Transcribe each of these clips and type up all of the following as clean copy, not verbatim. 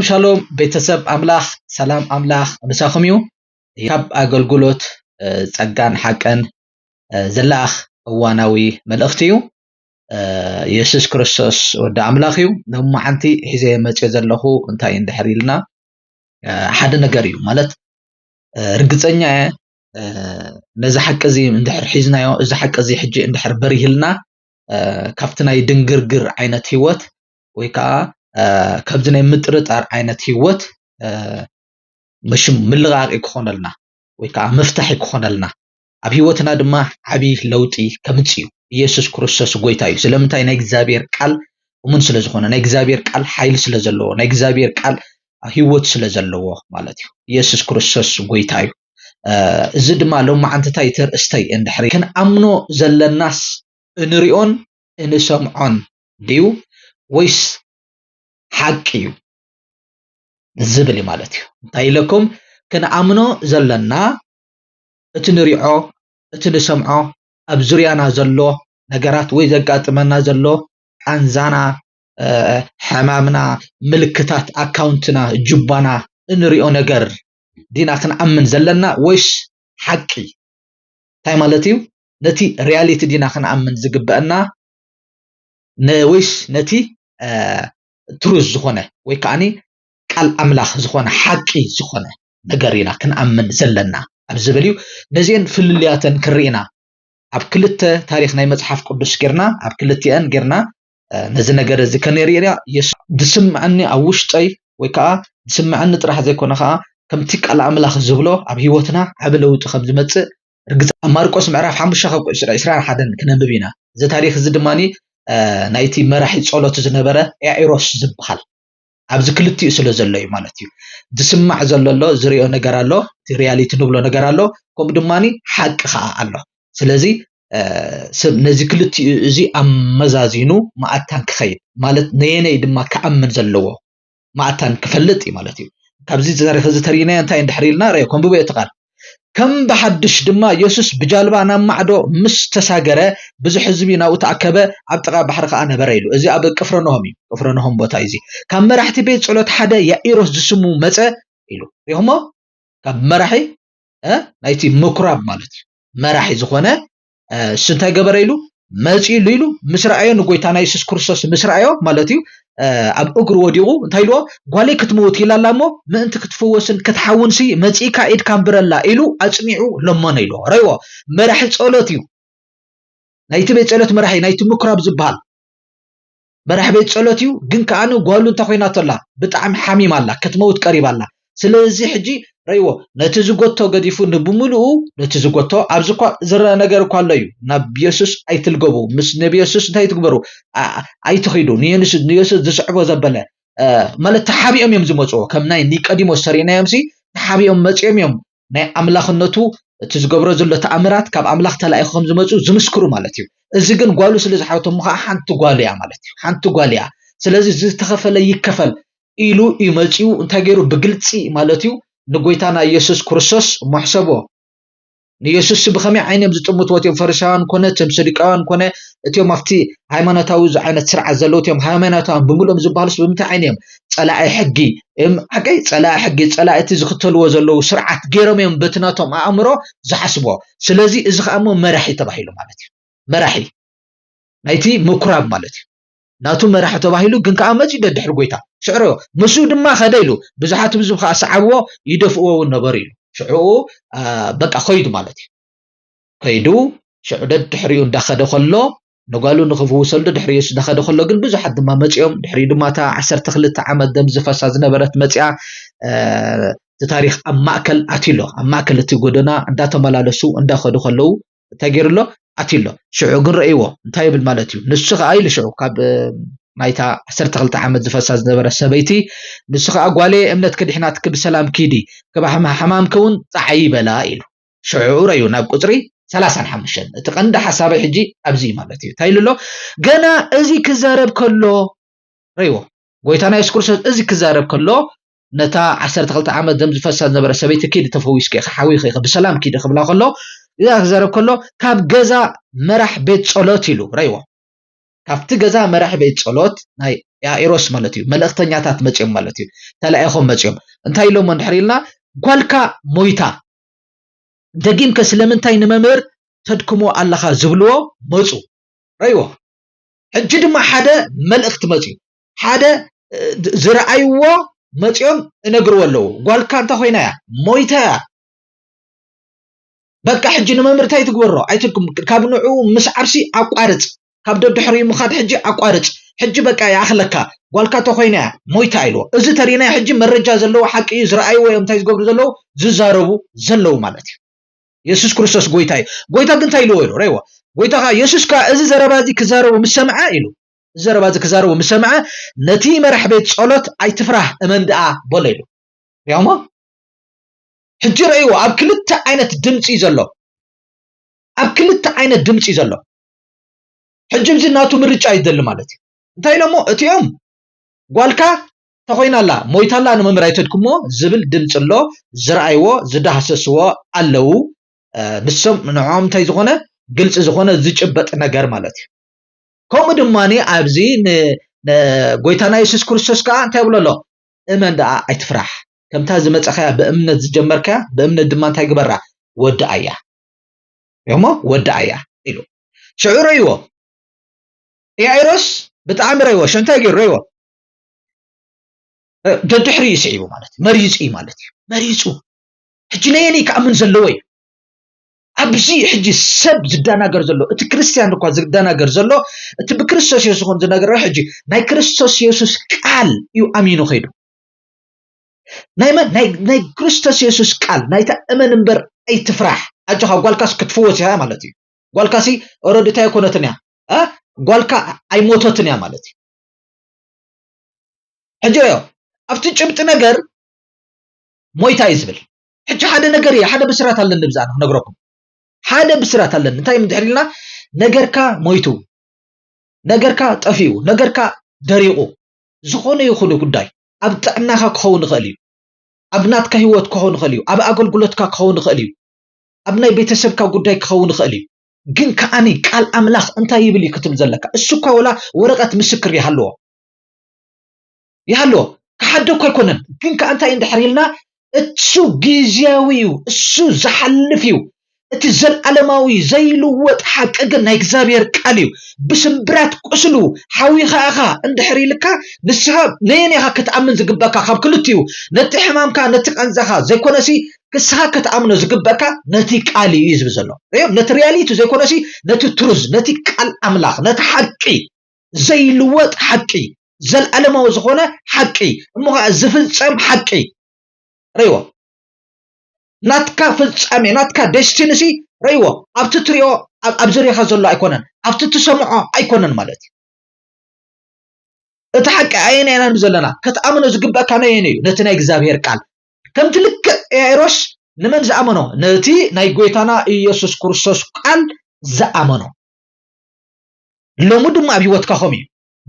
ሻሎም ቤተሰብ ኣምላኽ ሰላም ኣምላኽ ንሳኹም እዩ ካብ ኣገልግሎት ጸጋን ሓቀን ዘላኣኽ እዋናዊ መልእኽቲ እዩ ኢየሱስ ክርስቶስ ወዲ ኣምላኽ እዩ ንመዓንቲ ሒዘ መጽ ዘለኹ እንታይ እንድሕሪልና ሓደ ነገር እዩ ማለት ርግጸኛ ነዚ ሓቂ እዚ እንድሕር ሒዝናዮ እዚ ሓቂ እዚ ሕጂ እንድሕር በሪህልና ካብቲ ናይ ድንግርግር ዓይነት ህይወት ወይ ከዓ ካብዚ ናይ ምጥርጣር ዓይነት ህይወት مش ملغاق يكونلنا ወይ ከዓ መፍታሕ ይኮነልና ኣብ ህይወትና ድማ ዓቢ ለውጢ ከምጽዩ ኢየሱስ ክርስቶስ ጎይታ እዩ ስለምንታይ ናይ እግዚአብሔር ቃል ወምን ስለዝኾነ ናይ እግዚአብሔር ቃል ኃይል ስለዘለዎ ናይ እግዚአብሔር ቃል ህይወት ስለዘለዎ ማለት እዩ ኢየሱስ ክርስቶስ ጎይታ እዩ እዚ ድማ ሎማዓንተታይ ተርእስተይ እንድሕሪ ክንኣምኖ ዘለናስ እንሪኦን እንሰምዖን ድዩ ወይስ ሓቂ እዩ ዝብል ማለት እዩ እንታይ ለኩም ክንኣምኖ ዘለና እቲ ንሪኦ እቲ ንሰምዖ ኣብ ዙርያና ዘሎ ነገራት ወይ ዘጋጥመና ዘሎ ቃንዛና ሕማምና ምልክታት ኣካውንትና ጅባና እንሪኦ ነገር ዲና ክንኣምን ዘለና ወይስ ሓቂ እንታይ ማለት እዩ ነቲ ሪያሊቲ ዲና ክንኣምን ዝግበአና ወይስ ነቲ ትሩዝ ዝኾነ ወይ ከዓኒ ቃል ኣምላኽ ዝኾነ ሓቂ ዝኾነ ነገር ኢና ክንኣምን ዘለና ኣብ ዝብል እዩ ነዚአን ፍልልያተን ክርኢና ኣብ ክልተ ታሪኽ ናይ መጽሓፍ ቅዱስ ጌርና ኣብ ክልቲአን ጌርና ነዚ ነገር እዚ ከነሪእና ድስምዐኒ ኣብ ውሽጠይ ወይ ከዓ ድስምዐኒ ጥራሕ ዘይኮነ ከዓ ከምቲ ቃል ኣምላኽ ዝብሎ ኣብ ህይወትና ዓብ ለውጢ ከም ዝመጽእ ርግጽ ማርቆስ ምዕራፍ 5:21 ክነንብብ ኢና እዚ ታሪኽ እዚ ድማኒ ናይቲ መራሒ ጸሎት ዝነበረ ያኢሮስ ዝበሃል ኣብዚ ክልቲኡ ስለ ዘሎ እዩ ማለት እዩ ድስማዕ ዘሎ ዝሪኦ ነገር ኣሎ እቲ ሪያሊቲ ንብሎ ነገር ኣሎ ከምኡ ድማኒ ሓቂ ከዓ ኣሎ ስለዚ ነዚ ክልቲኡ እዚ ኣመዛዚኑ ማኣታን ክኸይድ ማለት ነየነይ ድማ ከኣምን ዘለዎ ማኣታን ክፈልጥ እዩ ማለት እዩ ካብዚ ታሪኽ እዚ ተሪእና እንታይ እንድሕሪልና ርአይኩም ብበይ ተቃል ከም በሐድሽ ድማ ኢየሱስ ብጃልባ ናብ ማዕዶ ምስ ተሳገረ ብዙሕ ህዝቢ ናብኡ ተኣከበ ኣብ ጥቓ ባሕሪ ከዓ ነበረ ኢሉ እዚ ኣብ ቅፍርናሆም እዩ ቅፍርናሆም ቦታ እዚ ካብ መራሕቲ ቤት ጸሎት ሓደ ያኢሮስ ዝስሙ መጸ ኢሉ ሪእኹሞ ካብ መራሒ ናይቲ ምኩራብ ማለት እዩ መራሒ ዝኾነ ስንታይ ገበረ ኢሉ መጽ ኢሉ ምስ ረኣዮ ንጎይታና ኢየሱስ ክርስቶስ ምስ ረኣዮ ማለት እዩ ኣብ እግሩ ወዲቑ እንታይ ኢልዎ ጓለይ ክትመውት ኢላላ እሞ ምእንቲ ክትፍወስን ክትሓውንሲ መጺካ ኢድካ ንብረላ ኢሉ ኣጽኒዑ ለመነ ኢልዎ ረይዎ መራሒ ጸሎት እዩ ናይቲ ቤት ጸሎት መራሒ ናይቲ ምኩራብ ዝበሃል መራሒ ቤት ጸሎት እዩ ግን ከኣኑ ጓሉ እንታይ ኮይናተላ ብጣዕሚ ሓሚም ኣላ ክትመውት ቀሪባላ ስለዚ ሕጂ ረይዎ ነቲ ዝጎቶ ገዲፉ ንብሙሉኡ ነቲ ዝጎቶ ኣብዚ እኳ ዝረአ ነገር እኳ ኣሎ እዩ ናብ ኢየሱስ ኣይትልገቡ ምስ ነቢ ኢየሱስ እንታይ ትግበሩ ኣይትኸይዱ ንኢየሱስ ዝስዕቦ ዘበለ ማለት ተሓቢኦም እዮም ዝመጽዎ ከም ናይ ኒቆዲሞስ ሰሪናዮም ሲ ተሓቢኦም መጽኦም እዮም ናይ ኣምላኽነቱ እቲ ዝገብሮ ዘሎ ተኣምራት ካብ ኣምላኽ ተላኢኹ ከም ዝመጹ ዝምስክሩ ማለት እዩ እዚ ግን ጓሉ ስለ ዝሓወቶም ከዓ ሓንቲ ጓል እያ ማለት እዩ ሓንቲ ጓል እያ ስለዚ ዝተኸፈለ ይከፈል ኢሉ ይመጽኡ እንታይ ገይሩ ብግልጺ ማለት እዩ ንጎይታና ኢየሱስ ክርስቶስ መሕሰቦ ንኢየሱስ ብኸመይ ዓይኖም ዝጥምትዎ እዮም ፈሪሳውያን ኮነ ሰዱቃውያን ኮነ እቲኦም ኣብቲ ሃይማኖታዊ ዓይነት ስርዓት ዘለዎ እቲኦም ሃይማኖታውያን ብምሉኦም ዝበሃሉስ ብምንታይ ዓይኖም ጸላኢ ሕጊ ሓቀይ ጸላኢ ሕጊ ጸላእቲ ዝኽተልዎ ዘለዉ ስርዓት ገይሮም እዮም በትናቶም ኣእምሮ ዝሓስቦ ስለዚ እዚ ከዓ መራሒ ተባሂሉ ማለት እዩ መራሒ ናይቲ ምኩራብ ማለት እዩ ናቱ መራሒ ተባሂሉ ግን ከዓ መጽ ደድሕሪ ጎይታ ሽዕሮ ምሱ ድማ ኸደ ኢሉ ብዙሓት ብዙ ከዓ ሰዓብዎ ይደፍእዎ ነበር ኢሉ ሽዑ በቃ ኸይዱ ማለት እዩ ከይዱ ሽዑ ደድሕሪኡ እንዳኸደ ከሎ ነጓሉ ንኽፍውሰሉ ድሕሪ ኢየሱስ እንዳኸደ ከሎ ግን ብዙሓት ድማ መጽኦም ድሕሪ ድማ ታ 12 ዓመት ደም ዝፈሳ ዝነበረት መጽያ እቲ ታሪኽ ኣብ ማእከል ኣትሎ ኣብ ማእከል እቲ ጎደና እንዳተመላለሱ እንዳኸዱ ከለዉ እንታይ ገይሩሎ ኣትሎ ሽዑ ግን ረእይዎ እንታይ ይብል ማለት እዩ ንሱ ከዓ ኢሉ ሽዑ ካብ ናይታ 12 ዓመት ዝፈሳ ዝነበረ ሰበይቲ ንሱ ከዓ ጓሌ እምነት ከዲሕናትክ ብሰላም ኪዲ ከባሕማ ሕማምከውን ጻዓይ በላ ኢሉ ሽዑ ረእዩ ናብ ቁጽሪ 35 እቲ ቀንዲ ሓሳበይ ሕጂ ኣብዚ ማለት እዩ እንታይ ኢሉሎ ገና እዚ ክዛረብ ከሎ ረእይዎ ጎይታና ኢየሱስ ክርስቶስ እዚ ክዛረብ ከሎ ነታ 12 ዓመት ደም ዝፈሳ ዝነበረ ሰበይቲ ኪዲ ተፈዊስከ ሓዊኸ ብሰላም ኪዲ ክብላ ከሎ إذا زرب كله كاب جزا مرح بيت صلوت له رأيوه ካብቲ ገዛ መራሒ ቤት ጸሎት ናይ ያኢሮስ ማለት እዩ መልእክተኛታት መጽኦም ማለት እዩ ተላኢኾም መጽኦም እንታይ ኢሎም እንድሕሪልና ጓልካ ሞይታ ደጊምከ ስለምንታይ ንመምህር ተድክሞ ኣለኻ ዝብልዎ መጹ ረይዎ ሕጂ ድማ ሓደ መልእክቲ መጽኡ ሓደ ዝረአይዎ መጽኦም እነግርዎ ኣለዎ ጓልካ እንታ ኮይና ያ ሞይታ በቃ ሕጂ ንመምህር እንታይ ትግበሮ ኣይትኩም ካብ ንዑ ምስ ዓርሲ ኣቋርጽ ካብ ደድሕሪ ምኻድ ሕጂ ኣቋርጽ ሕጂ በቃ ያኽለካ ጓልካ ተኾይና ሞይታ ኢልዎ እዚ ተሪና ሕጂ መረጃ ዘለዎ ሓቂ ዝረአይዎ እዮም እንታይ ዝገብሩ ዘለዉ ዝዛረቡ ዘለዉ ማለት እዩ ኢየሱስ ክርስቶስ ጎይታ እዩ ጎይታ ግን እንታይ ኢልዎ ኢሉ ረይዎ ጎይታኻ ኢየሱስ ካ እዚ ዘረባዚ ክዛረቡ ምስ ሰምዐ ኢሉ እዚ ዘረባዚ ክዛረቡ ምስ ሰምዐ ነቲ መራሒ ቤት ጸሎት ኣይትፍራህ እመን ደኣ በሎ ኢሉ ያሞ ሕጂ ረይዎ ኣብ ክልተ ዓይነት ድምፂ ዘሎ ኣብ ክልተ ዓይነት ድምፂ ዘሎ ሕጂ እዚ ናቱ ምርጫ ይደሊ ማለት እዩ እንታይ ኢሎሞ እቲኦም ጓልካ ተኾይናላ ሞይታላ ንመምህር ኣይተድክሞ ዝብል ድምፂ ኣሎ ዝረአይዎ ዝዳህሰስዎ ኣለዉ ንሶም ንዖም እንታይ ዝኾነ ግልፂ ዝኾነ ዝጭበጥ ነገር ማለት እዩ ከምኡ ድማኒ ኣብዚ ንጎይታና ኢየሱስ ክርስቶስ ከዓ እንታይ ብሎ ኣሎ እመን ደኣ ኣይትፍራሕ ከምታ ዝመፀኸያ ብእምነት ዝጀመርከያ ብእምነት ድማ እንታይ ግበራ ወድኣያ እሞ ወድኣያ ኢሉ ሽዑ ረይዎ ያኢሮስ ብጣዕሚ ረይዎ እንታይ ገይሩ ረይዎ ደድሕሪ ይስዒቡ ማለት እዩ መሪፁ ማለት እዩ መሪፁ ሕጂ ነየኒ ከኣምን ዘለዎ እዩ ኣብዚ ሕጂ ሰብ ዝዳናገር ዘሎ እቲ ክርስቲያን እኳ ዝዳናገር ዘሎ እቲ ብክርስቶስ ኢየሱስ ዝኾን ዝነገር ሕጂ ናይ ክርስቶስ ኢየሱስ ቃል እዩ ኣሚኑ ኸይዱ ናይ ክርስቶስ ኢየሱስ ቃል ናይታ እመን እምበር ኣይትፍራሕ ኣጅኻ ጓልካስ ክትፍወስ እያ ማለት እዩ ጓልካሲ ኦረዲ እንታይ ኮነትን እያ ጓልካ ኣይሞተትን እያ ማለት እዩ ሕጂ ዮ ኣብቲ ጭብጢ ነገር ሞይታ እዩ ዝብል ሕጂ ሓደ ነገር እየ ሓደ ብስራት ኣለኒ ብዛዕና ነግረኩም ሓደ ብስራት ኣለኒ እንታይ ምድሕሪልና ነገርካ ሞይቱ ነገርካ ጠፊኡ ነገርካ ደሪቑ ዝኾነ ይኹን ጉዳይ ኣብ ጥዕናኻ ክኸውን ይኽእል እዩ ኣብ ናትካ ህይወት ክኸውን ይኽእል እዩ ኣብ ኣገልግሎትካ ክኸውን ይኽእል እዩ ኣብ ናይ ቤተሰብካ ጉዳይ ክኸውን ይኽእል እዩ ግን ከዓኒ ቃል ኣምላኽ እንታይ ይብል ይክትብ ዘለካ እሱ እኳ ወላ ወረቐት ምስክር ይሃለዎ ክሓደ እኳ ኣይኮነን ግን ከዓ እንታይ እንድሕሪልና እሱ ግዝያዊ እዩ እሱ ዝሓልፍ እዩ እቲ ዘለዓለማዊ ዘይልወጥ ሓቂ ግን ናይ እግዚአብሔር ቃል እዩ ብስምብራት ቁስሉ ሓዊኻ ኢኻ እንድሕር ኢልካ ንስኻ ነየኒኻ ክትኣምን ዝግበካ ካብ ክልቲኡ ነቲ ሕማምካ ነቲ ቀንዘኻ ዘይኮነሲ ክስኻ ክትኣምኖ ዝግበካ ነቲ ቃል እዩ ዝብል ዘሎ ነቲ ሪያሊቲ ዘይኮነሲ ነቲ ትሩዝ ነቲ ቃል ኣምላኽ ነቲ ሓቂ ዘይልወጥ ሓቂ ዘለዓለማዊ ዝኾነ ሓቂ እሞ ዝፍጸም ሓቂ ረይዎ ናትካ ፍጻሜ ናትካ ዴስቲኒሲ ረይዎ ኣብቲ ትሪኦ ኣብ ዝሪኻ ዘሎ ኣይኮነን ኣብቲ ትሰምዖ ኣይኮነን ማለት እዩ እቲ ሓቂ ኣየናይና ዘለና ክትኣምኖ ዝግበካ ነየኒ እዩ ነቲ ናይ እግዚአብሔር ቃል ከምቲ ልክዕ ያኢሮስ ንመን ዝኣመኖ ነቲ ናይ ጎይታና ኢየሱስ ክርስቶስ ቃል ዝኣመኖ ሎሙ ድማ ኣብ ሂወትካ ኸም እዩ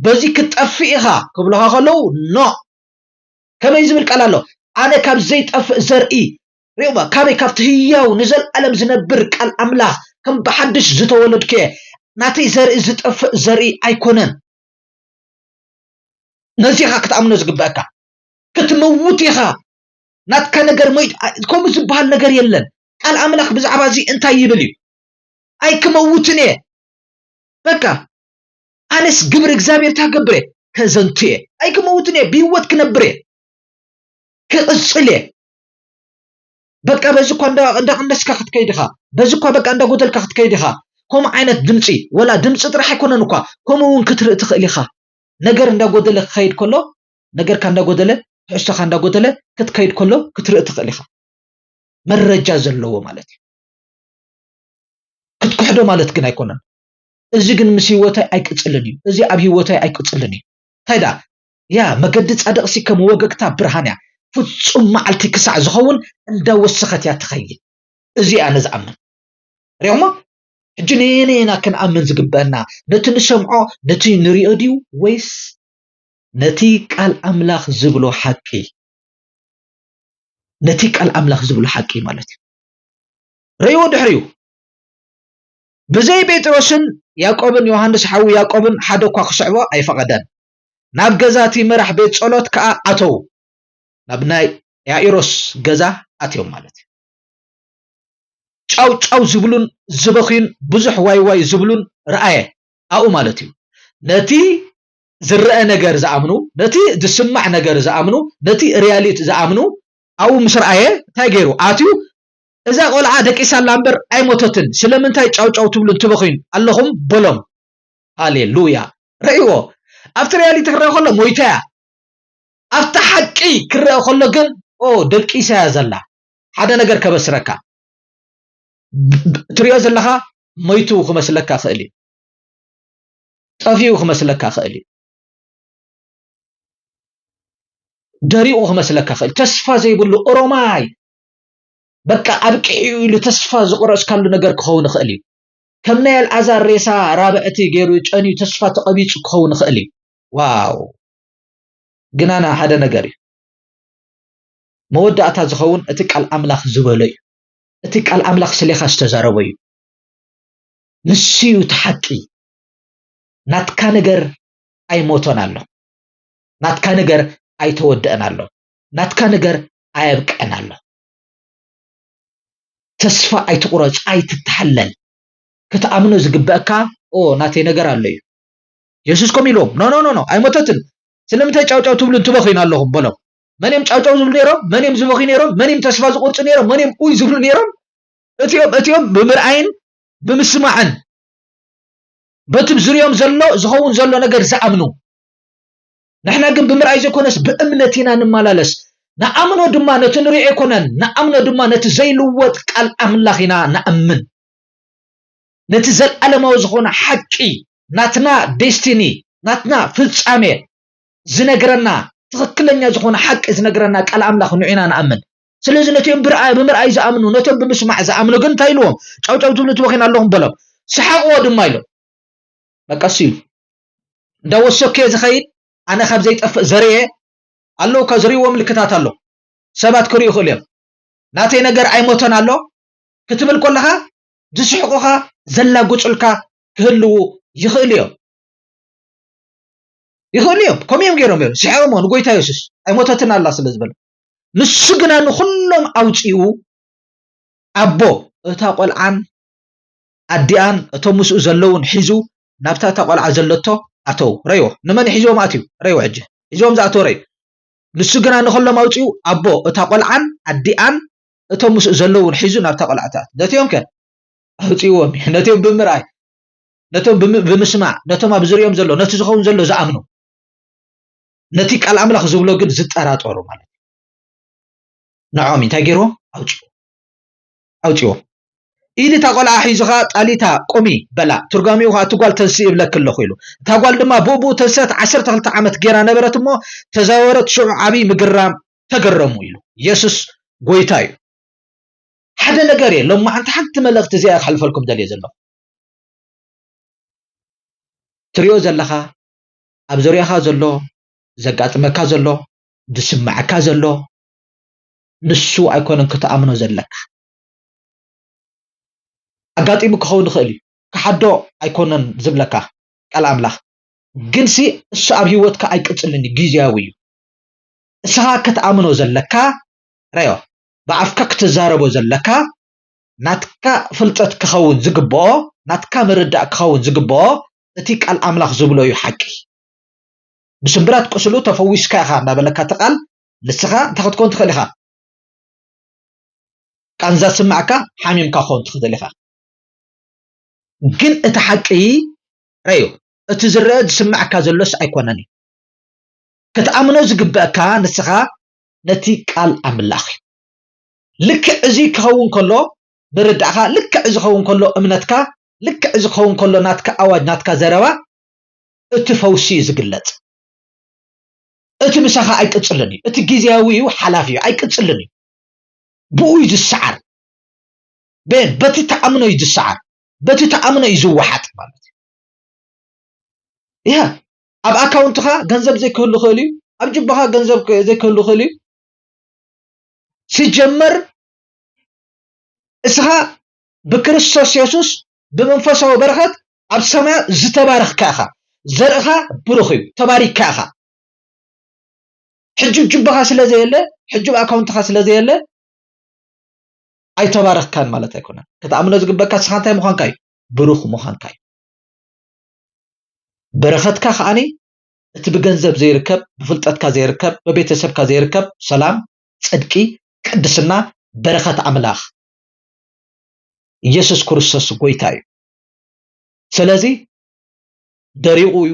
በዚ ክትጠፍእ ኢኻ ክብልኻ ከለዉ ኖ ከመይ ዝብል ቃል ኣሎ ኣነ ካብ ዘይጠፍእ ዘርኢ ريوبا كابي كافتهياو نزل ألم زنبر قال أملاخ كم بحدش زتولد كي ناتي زري زتف زري أيكونن نزيخا كتأمنو زقباكا كتموتيخا نات كان نجر ميت كم زبال نجر يلن قال أملاخ بزعبازي انتا يبلي أي كموتني بكا أنس قبر إكزابير تا قبري كزنتي أي كموتني بيوت كنبري كأصلي بقى بزكوا عند سكخت كيدها بزكوا بقى عند قتل كخت كيدها كم عينت دمشي ولا دمش ترح يكون نقا كم ون كتر تخليها نجر عند قتل خيد كله نجر كان عند قتل اشتخ عند قتل كتكيد كله كتر تخليها مرة جاز اللو مالتي كتكحدو مالت كنا يكونن إزي جن مسيوتي أيك تصلني إزي أبي وتي أيك تصلني هيدا يا ما قدت أدقسي كم وقتها برهانيا فتصم معلتي كسع زخون عند وسخت يا تخيل إزي أنا زعمن ريوما جنينينا كان أمن زقبنا نتي نسمعه نتي نريديو ويس نتي قال أملاخ زبلو حقي نتي قال أملاخ زبلو حقي مالتي ريو دحريو بزي بطرسن يعقوبن يوحنس حو يعقوبن حدا كوا خصعبو ايفقدن ناب غزاتي مرح بيت صلوت كا اتو نابناي يائروس غزا اتيوم مالتي ጫው ዝብሉን ዝበኺን ብዙሕ ዋይ ዝብሉን ረአየ አኡ ማለት እዩ ነቲ ዝረአ ነገር ዝኣምኑ ነቲ ዝስማዕ ነገር ዝኣምኑ ነቲ ሪያሊቲ ዝኣምኑ አኡ ምስ ረአየ እንታይ ገይሩ ኣትዩ እዛ ቆልዓ ደቂሳ ላምበር ኣይሞተትን ስለምንታይ ጫው ትብሉን ትበኺን ኣለኹም በሎም ሃሌሉያ ረእይዎ ኣብቲ ሪያሊቲ ክረአ ከሎ ሞይታያ ኣብቲ ሓቂ ክረአ ከሎ ግን ደቂሳ ዘላ ሓደ ነገር ከበስረካ تريو زلها ميتو خمسلكا خالي طفيو خمسلكا خالي دريو خمسلكا خالي تسفا زي بلو أروماي بكا أبكيو لتسفا زقرأس كالو نجر كهون خالي كم نيل أزار ريسا رابعتي جيرو أني تسفا تقبيت كهون خالي واو جنانا هذا نجري مودة أتزخون أتك الأملاخ زبالي أتك الأملاخ سليخا استزاروي نسيو تحكي ناتكا نجر أي موتون الله ناتكا نجر أي تودأن الله ناتكا نجر أي يبكأن الله تسفى أي تقرج أي تتحلل كتأمنو زقبأكا ناتي نجر الله يسوس كم يلوم نو أي موتتن سلمتها چاو تبلون تبخين اللهم بلو منيم چاو زبل نيرم منيم زبخين نيرم منيم تسفى زقرج نيرم منيم أوي زبل نيرم اتيوم بمرعين بمسمعن بتب زريوم زلو زخون زلو نجر زأمنو نحنا جنب بمرعي زكونس بأمنتنا نمالالس نأمنو دما نتنري يكونن نأمنو دما نتزيلوت قال أملاخنا نأمن نتزل ألمو زخون حقي ناتنا ديستيني ناتنا فلسامي زنجرنا تخكلنا زخون حق زنجرنا قال أملاخ نعينا نأمن سلازي نتيم بمرعي زأمنو نتيم بمسمع زأمنو قن تايلوهم چاو تبلو تبخين اللهم بلو سحقوا دمايلو بقسيل داوسو كيز خيد أنا خب زيت زريه الله كزري وملكتات الله سبات كوري خليم ناتي نجر أي موتن الله كتبل كلها جسحقها زلا قتلك كهلو يخليهم كم يوم جيرهم سحرهم نقول تايسس أي موتتن الله سلزبل نسجنا نخلهم أوجيو أبو تقول عن الديان تومس زلون حزو نبتا تقول عزلته أتو ريو نمن حزوم أتيو ريو عجه حزوم زاتو ريو نسجنا نخلو موتيو أبو تقول عن الديان تومس زلون حزو نبتا قول عتات نتيوم كان أتيوم نتيوم بمرأي نتيوم بمسمع نتيوم بزريوم زلو نتيوم زلو زأمنو نتيك الأملاخ زبلو قد زت أرات أورو مالك نعومي تاقيرو أوتيو إيدي تقول أحيزها تاليتا قومي بلا ترقاميوها تقول تنسيب لك اللو خيلو تقول دما بوبو تنسات 10 عامت جيرا نبرت مو تزاورت شعبي مقرام تقرمو يلو يسوس قويتاي حدا نقري لما أنت حتى ملغت زيك حلف لكم دليل زلو تريو زلخا أبزوريخا زلو زقات مكا زلو دسمعكا زلو نسو أيكونن كتأمنو زلك أقاطي مكخون خالي كحدو أيكونن زبلكا قال أملاخ جنسي السعب هيوتك أي كتلني جيزياوي سها كتأمنو زلكا ريو بعفكك تزاربو زلكا ناتكا فلتت كخون زقبو ناتكا مردع كخون زقبو نتيك الأملاخ زبلو يحكي بسمبرات قسلو تفويس كاخا نابلكا تقال لسخا تاخد كون تخليخا كانزا سمعكا حاميم كاخون تخليخا جن اتحقي ريو اتزرد سمعك زلوس ايكونني كتأمنو زقبأكا نسخا نتي قال أملاخ لك ازي كهون كله بردعها لك ازي كهون كله امنتكا لك ازي كهون كله ناتكا اواج ناتكا زروا اتفوسي زقلت اتمسخا ايكتسلني اتجيزياويو حلافيو ايكتسلني بو يجي السعر بين بتي تأمنو يجي السعر بتي تأمنو يزو واحد مالتي يا أب أكاونتها جنزب زي كله خالي أب جبها جنزب زي كله خالي سيجمر إسها بكريستوس يسوس بمنفسه برخت أب سماء زتبارخ كاخا زرخا بروخي تبارك كاخا حجب جبها سلازي يلا حجب أكاونتها سلازي يلا أي تبارك كان مالته يكون كتأمل زجبك كسخانته مخان كاي بروخ مخان كاي برخت كاخاني تبجنزب زي ركب بفلتات زي ركب ببيتسب زي ركب سلام صدقي قدسنا برخت أملاخ ኢየሱስ ክርስቶስ ጎይታ እዩ ስለዚህ ደሪቑ እዩ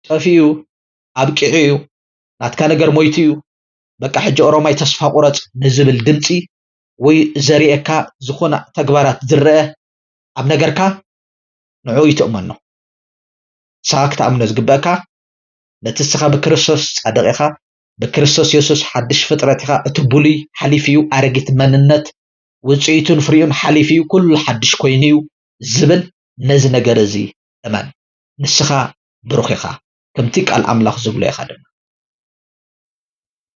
ጠፊኡ ኣብቂዑ እዩ ናትካ ነገር ሞይቱ እዩ በቃ ሕጂ ኦሮማይ ተስፋ ቁረጽ ንዝብል ድምጺ ወይ ዘሪኤካ ዝኾነ ተግባራት ዝረአ ኣብ ነገርካ ንዑ ይትእመኖ ሳክታ ኣምነ ዝግበአካ ነቲ ስኻ ብክርስቶስ ጻድቕ ኢኻ ብክርስቶስ ኢየሱስ ሓድሽ ፍጥረት ኢኻ እቲ ብሉይ ሓሊፍ እዩ ኣረጊት መንነት ውጽኢቱን ፍሪኡን ሓሊፍ እዩ ኩሉ ሓድሽ ኮይኑ እዩ ዝብል ነዚ ነገር እዚ እመን ንስኻ ብሩኽ ኢኻ ከምቲ ቃል ኣምላኽ ዝብሎ ኢኻ ድማ